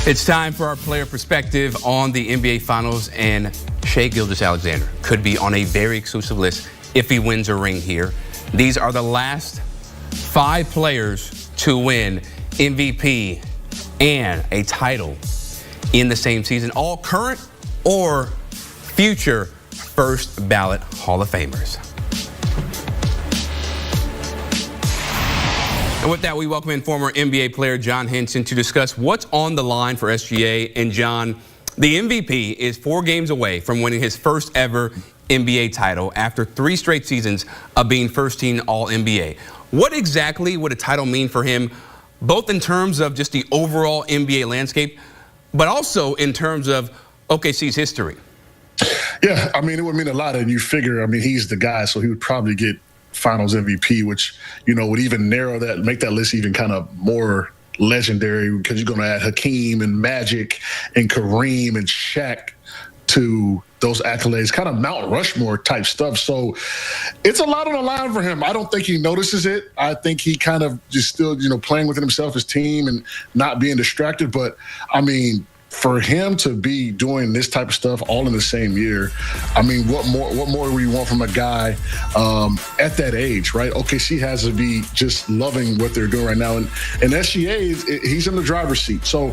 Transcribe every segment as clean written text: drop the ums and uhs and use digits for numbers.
It's time for our player perspective on the NBA Finals, and Shai Gilgeous-Alexander could be on a very exclusive list if he wins a ring here. These are the last 5 players to win MVP and a title in the same season, all current or future first ballot Hall of Famers. And with that, we welcome in former NBA player John Henson to discuss what's on the line for SGA. And John, the MVP is 4 games away from winning his first ever NBA title after 3 straight seasons of being first team All-NBA. What exactly would a title mean for him, both in terms of just the overall NBA landscape, but also in terms of OKC's history? Yeah, I mean, it would mean a lot. And you figure, I mean, he's the guy, so he would probably get Finals MVP, which, you know, would even narrow that, make that list even kind of more legendary, because you're going to add Hakeem and Magic and Kareem and Shaq to those accolades, kind of Mount Rushmore type stuff. So it's a lot on the line for him. I don't think he notices it. I think he kind of just still, you know, playing within himself, his team, and not being distracted. But I mean, for him to be doing this type of stuff all in the same year, I mean, what more do we want from a guy at that age, right? OKC has to be just loving what they're doing right now. And SGA, he's in the driver's seat. So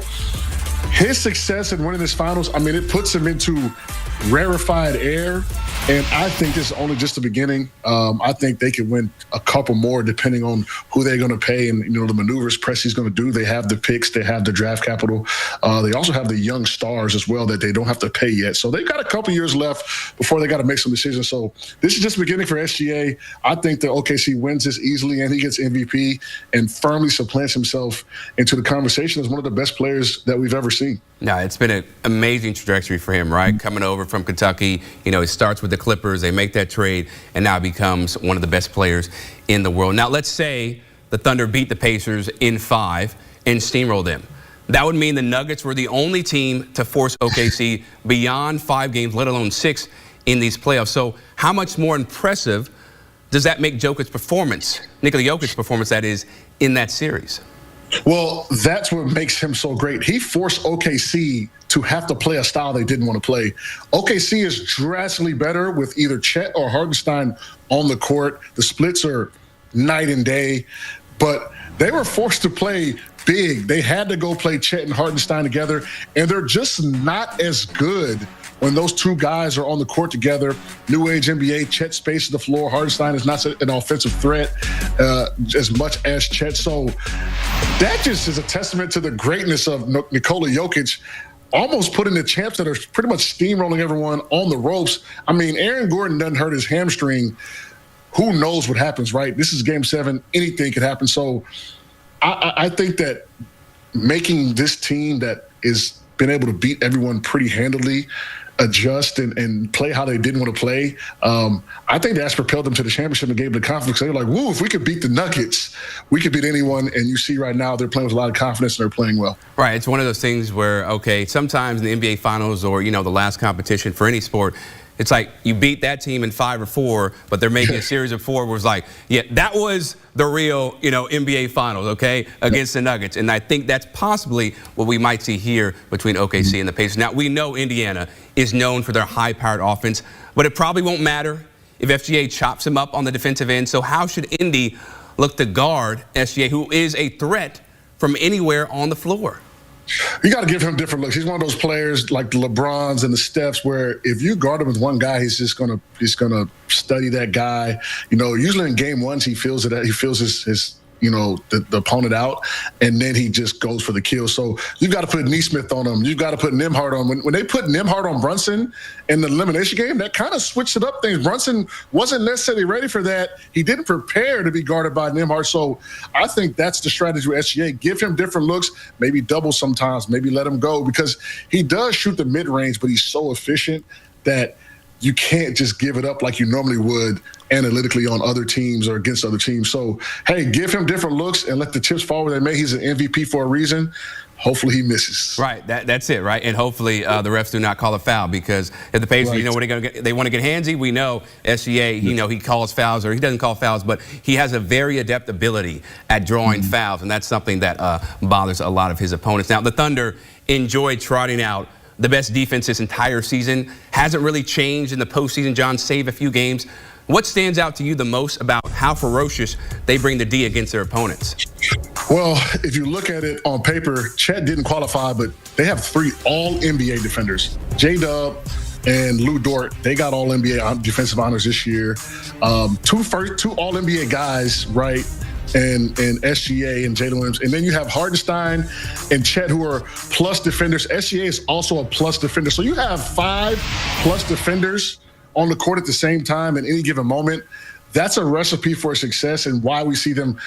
his success in winning this finals, I mean, it puts him into rarefied air. And I think this is only just the beginning. I think they could win a couple more depending on who they're going to pay and, you know, the maneuvers Presti's going to do. They have the picks. They have the draft capital. They also have the young stars as well that they don't have to pay yet. So they've got a couple years left before they got to make some decisions. So this is just the beginning for SGA. I think that OKC wins this easily and he gets MVP and firmly supplants himself into the conversation as one of the best players that we've ever seen. No, it's been an amazing trajectory for him, right? Coming over from Kentucky, you know, he starts with the Clippers, they make that trade, and now becomes one of the best players in the world. Now, let's say the Thunder beat the Pacers in 5 and steamrolled them. That would mean the Nuggets were the only team to force OKC beyond 5 games, let alone 6 in these playoffs. So how much more impressive does that make Jokic's performance, Nikola Jokic's performance, that is, in that series? Well, that's what makes him so great. He forced OKC to have to play a style they didn't want to play. OKC is drastically better with either Chet or Hartenstein on the court. The splits are night and day, but they were forced to play big. They had to go play Chet and Hartenstein together, and they're just not as good when those 2 guys are on the court together. New age NBA, Chet spaces the floor. Hartenstein is not an offensive threat as much as Chet. So that just is a testament to the greatness of Nikola Jokic, almost putting the champs that are pretty much steamrolling everyone on the ropes. I mean, Aaron Gordon doesn't hurt his hamstring. Who knows what happens, right? This is Game 7. Anything could happen. So I think that making this team that is been able to beat everyone pretty handily, adjust and play how they didn't want to play. I think that's propelled them to the championship and gave them the confidence. They were like, woo, if we could beat the Nuggets, we could beat anyone. And you see right now they're playing with a lot of confidence and they're playing well. Right. It's one of those things where, okay, sometimes in the NBA Finals or, you know, the last competition for any sport, it's like you beat that team in 5 or 4, but they're making a series of 4 where it's like, yeah, that was the real, you know, NBA Finals, okay, against the Nuggets. And I think that's possibly what we might see here between OKC and the Pacers. Now, we know Indiana is known for their high-powered offense, but it probably won't matter if FGA chops him up on the defensive end. So how should Indy look to guard SGA, who is a threat from anywhere on the floor? You got to give him different looks. He's one of those players like the LeBrons and the Stephs where if you guard him with one guy, he's gonna study that guy. You know, usually in game 1s he feels it. He feels his you know, the opponent out, and then he just goes for the kill. So you've got to put Neesmith on him. You've got to put Nembhard on. When they put Nembhard on Brunson in the elimination game, that kind of switched it up things. Brunson wasn't necessarily ready for that. He didn't prepare to be guarded by Nembhard. So I think that's the strategy with SGA. Give him different looks, maybe double sometimes, maybe let him go, because he does shoot the mid-range, but he's so efficient that you can't just give it up like you normally would analytically on other teams or against other teams. So, hey, give him different looks and let the chips fall where they may. He's an MVP for a reason. hopefully he misses. Right, that's it, right? And hopefully the refs do not call a foul, because if the Pacers, you know what they want to get handsy, we know SGA, you know, he calls fouls, or he doesn't call fouls, but he has a very adept ability at drawing fouls, and that's something that bothers a lot of his opponents. Now, the Thunder enjoyed trotting out the best defense this entire season. Hasn't really changed in the postseason, John, save a few games. What stands out to you the most about how ferocious they bring the D against their opponents? Well, if you look at it on paper, Chet didn't qualify, but they have 3 All-NBA defenders. J-Dub and Lou Dort, they got All-NBA defensive honors this year. 2 All-NBA guys, right, and SGA and Jalen Williams. And then you have Hardenstein and Chet, who are plus defenders. SGA is also a plus defender. So you have 5 plus defenders on the court at the same time at any given moment. That's a recipe for success, and why we see them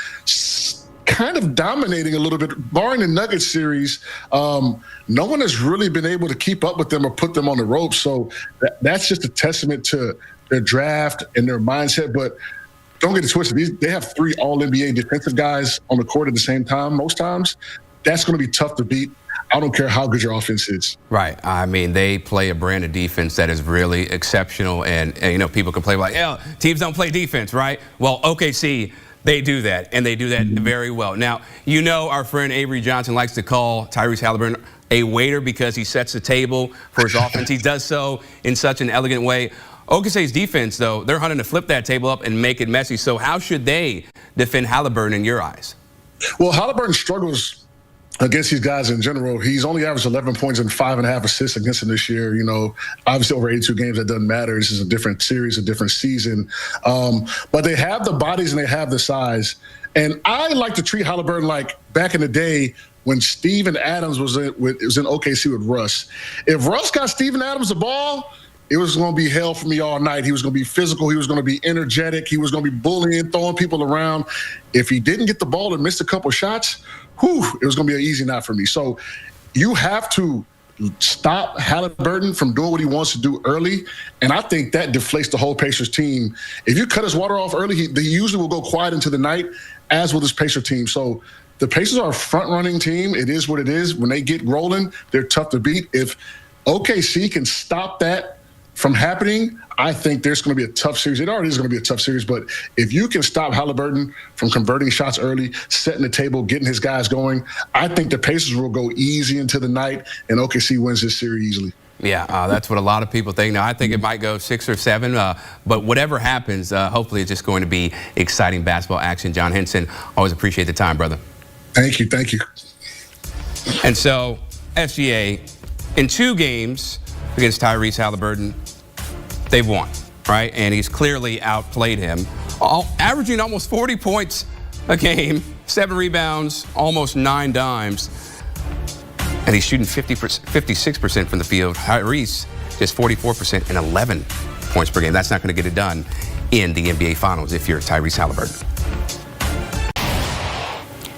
kind of dominating a little bit. Barring the Nuggets series, no one has really been able to keep up with them or put them on the ropes. So that's just a testament to their draft and their mindset. But don't get it twisted. They have 3 All-NBA defensive guys on the court at the same time most times. That's going to be tough to beat. I don't care how good your offense is. Right. I mean, they play a brand of defense that is really exceptional. And you know, people can play like, yeah, teams don't play defense, right? Well, OKC, they do that, and they do that very well. Now, you know, our friend Avery Johnson likes to call Tyrese Halliburton a waiter because he sets the table for his offense. He does so in such an elegant way. OKC's defense, though, they're hunting to flip that table up and make it messy. So how should they defend Halliburton in your eyes? Well, Halliburton struggles against these guys in general. He's only averaged 11 points and 5.5 assists against them this year. You know, obviously over 82 games, that doesn't matter. This is a different series, a different season. But they have the bodies and they have the size. And I like to treat Halliburton like back in the day when Steven Adams was in OKC with Russ. If Russ got Steven Adams the ball, it was going to be hell for me all night. He was going to be physical. He was going to be energetic. He was going to be bullying, throwing people around. If he didn't get the ball and missed a couple shots, it was going to be an easy night for me. So you have to stop Halliburton from doing what he wants to do early, and I think that deflates the whole Pacers team. If you cut his water off early, he usually will go quiet into the night, as will this Pacer team. So the Pacers are a front-running team. It is what it is. When they get rolling, they're tough to beat. If OKC can stop that from happening, I think there's going to be a tough series. It already is going to be a tough series, but if you can stop Halliburton from converting shots early, setting the table, getting his guys going, I think the Pacers will go easy into the night, and OKC wins this series easily. Yeah, that's what a lot of people think. Now, I think it might go 6 or 7, but whatever happens, hopefully it's just going to be exciting basketball action. John Henson, always appreciate the time, brother. Thank you, thank you. And so, SGA, in 2 games against Tyrese Halliburton, they've won, right? And he's clearly outplayed him, averaging almost 40 points a game, 7 rebounds, almost 9 dimes. And he's shooting 56% from the field. Tyrese just 44% and 11 points per game. That's not going to get it done in the NBA Finals if you're Tyrese Halliburton.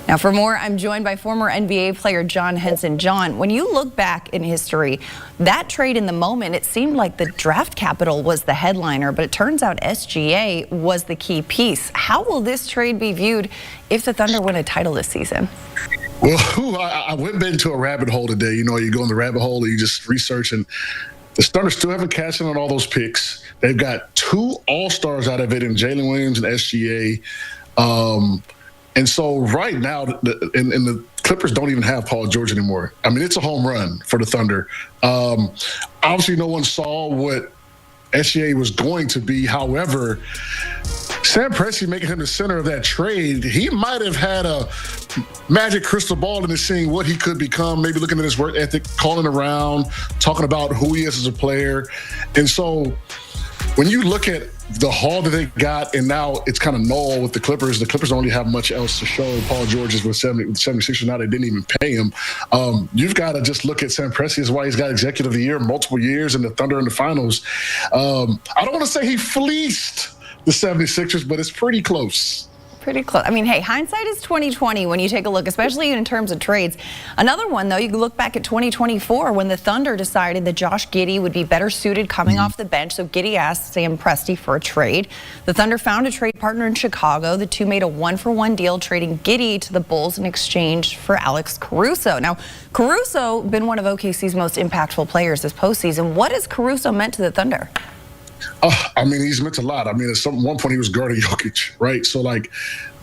Now, for more, I'm joined by former NBA player John Henson. John, when you look back in history, that trade in the moment, it seemed like the draft capital was the headliner, but it turns out SGA was the key piece. How will this trade be viewed if the Thunder win a title this season? Well, I went into a rabbit hole today. You know, you go in the rabbit hole and you just research, and the Thunder still haven't cashed in on all those picks. They've got 2 All-Stars out of it in Jalen Williams and SGA. And so right now, the Clippers don't even have Paul George anymore. I mean, it's a home run for the Thunder. Obviously, no one saw what SGA was going to be. However, Sam Presti making him the center of that trade, he might have had a magic crystal ball into seeing what he could become, maybe looking at his work ethic, calling around, talking about who he is as a player. And so when you look at the haul that they got, and now it's kind of null with the Clippers don't really have much else to show. Paul George is with 76ers now. They didn't even pay him. You've got to just look at Sam Presti as why he's got Executive of the Year multiple years, and the Thunder in the Finals. I don't want to say he fleeced the 76ers, but it's pretty close. Pretty close. I mean, hey, hindsight is 20/20 when you take a look, especially in terms of trades. Another one, though, you can look back at 2024 when the Thunder decided that Josh Giddey would be better suited coming off the bench. So Giddey asked Sam Presti for a trade. The Thunder found a trade partner in Chicago. The two made a 1-for-1 deal, trading Giddey to the Bulls in exchange for Alex Caruso. Now, Caruso been one of OKC's most impactful players this postseason. What has Caruso meant to the Thunder? I mean, he's meant a lot. I mean, at one point he was guarding Jokic, right? So, like,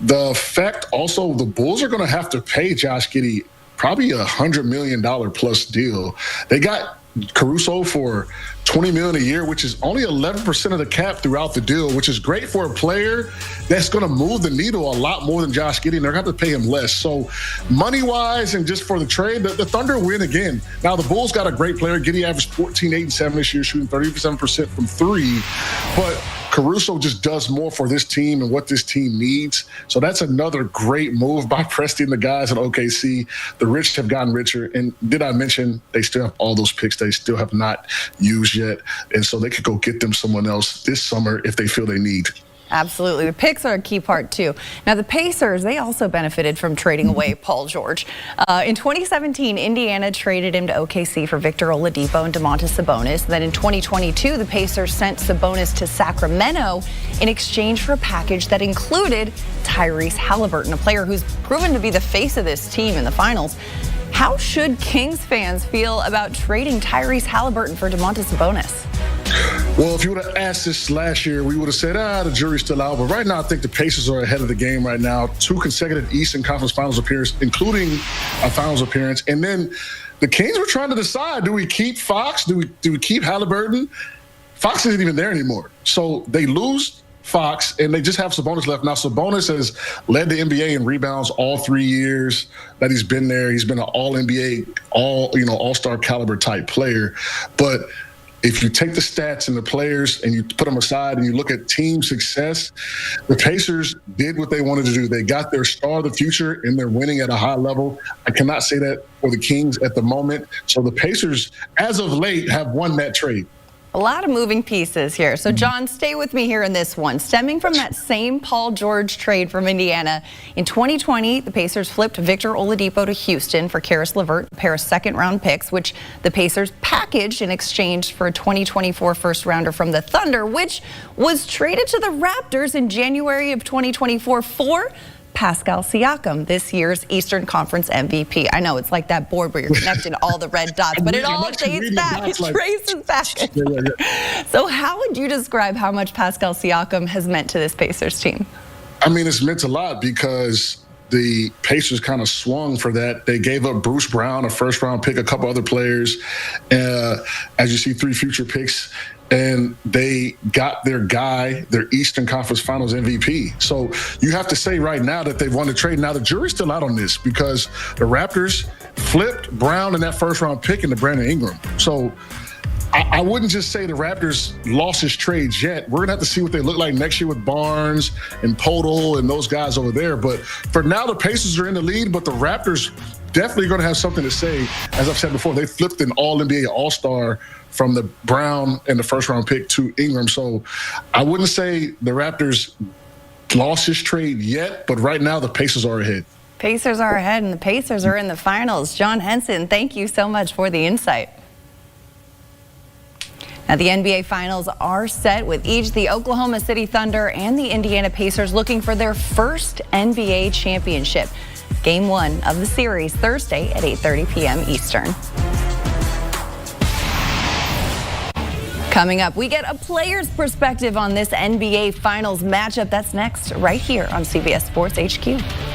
the fact also the Bulls are going to have to pay Josh Giddey probably $100 million plus deal. They got Caruso for $20 million a year, which is only 11% of the cap throughout the deal, which is great for a player that's going to move the needle a lot more than Josh Giddey. And they're going to have to pay him less. So money-wise and just for the trade, the Thunder win again. Now, the Bulls got a great player. Giddey averaged 14, 8, and 7 this year, shooting 37% from three. But Caruso just does more for this team and what this team needs. So that's another great move by Presti and the guys at OKC. The rich have gotten richer. And did I mention they still have all those picks they still have not used yet? And so they could go get them someone else this summer if they feel they need. Absolutely. The picks are a key part, too. Now, the Pacers, they also benefited from trading away Paul George. In 2017, Indiana traded him to OKC for Victor Oladipo and Domantas Sabonis. Then in 2022, the Pacers sent Sabonis to Sacramento in exchange for a package that included Tyrese Halliburton, a player who's proven to be the face of this team in the finals. How should Kings fans feel about trading Tyrese Halliburton for Domantas Sabonis? Well, if you would have asked this last year, we would have said, the jury's still out. But right now, I think the Pacers are ahead of the game right now. 2 consecutive Eastern Conference Finals appearances, including a Finals appearance. And then the Kings were trying to decide, do we keep Fox? Do we keep Halliburton? Fox isn't even there anymore. So they lose Fox, and they just have Sabonis left. Now, Sabonis has led the NBA in rebounds all 3 years that he's been there. He's been an all-NBA, all-star caliber type player. But if you take the stats and the players and you put them aside and you look at team success, the Pacers did what they wanted to do. They got their star of the future, and they're winning at a high level. I cannot say that for the Kings at the moment. So the Pacers, as of late, have won that trade. A lot of moving pieces here. So, John, stay with me here in this one. Stemming from that same Paul George trade from Indiana, in 2020, the Pacers flipped Victor Oladipo to Houston for Karis LeVert, a pair of second-round picks, which the Pacers packaged in exchange for a 2024 first-rounder from the Thunder, which was traded to the Raptors in January of 2024 for Pascal Siakam, this year's Eastern Conference MVP. I know it's like that board where you're connecting all the red dots, but it all dates back. It traces back. So how would you describe how much Pascal Siakam has meant to this Pacers team? I mean, it's meant a lot because the Pacers kind of swung for that. They gave up Bruce Brown, a first-round pick, a couple other players. As you see, 3 future picks. And they got their guy, their Eastern Conference Finals MVP. So you have to say right now that they've won the trade. Now, the jury's still out on this because the Raptors flipped Brown in that first-round pick into Brandon Ingram. So I wouldn't just say the Raptors lost his trades yet. We're going to have to see what they look like next year with Barnes and Podol and those guys over there. But for now, the Pacers are in the lead, but the Raptors definitely going to have something to say. As I've said before, they flipped an All-NBA All-Star from the Brown and the first-round pick to Ingram. So I wouldn't say the Raptors lost his trade yet, but right now the Pacers are ahead. Pacers are ahead, and the Pacers are in the finals. John Henson, thank you so much for the insight. Now, the NBA Finals are set with each the Oklahoma City Thunder and the Indiana Pacers looking for their first NBA championship. Game 1 of the series Thursday at 8:30 p.m. Eastern. Coming up, we get a player's perspective on this NBA Finals matchup. That's next, right here on CBS Sports HQ.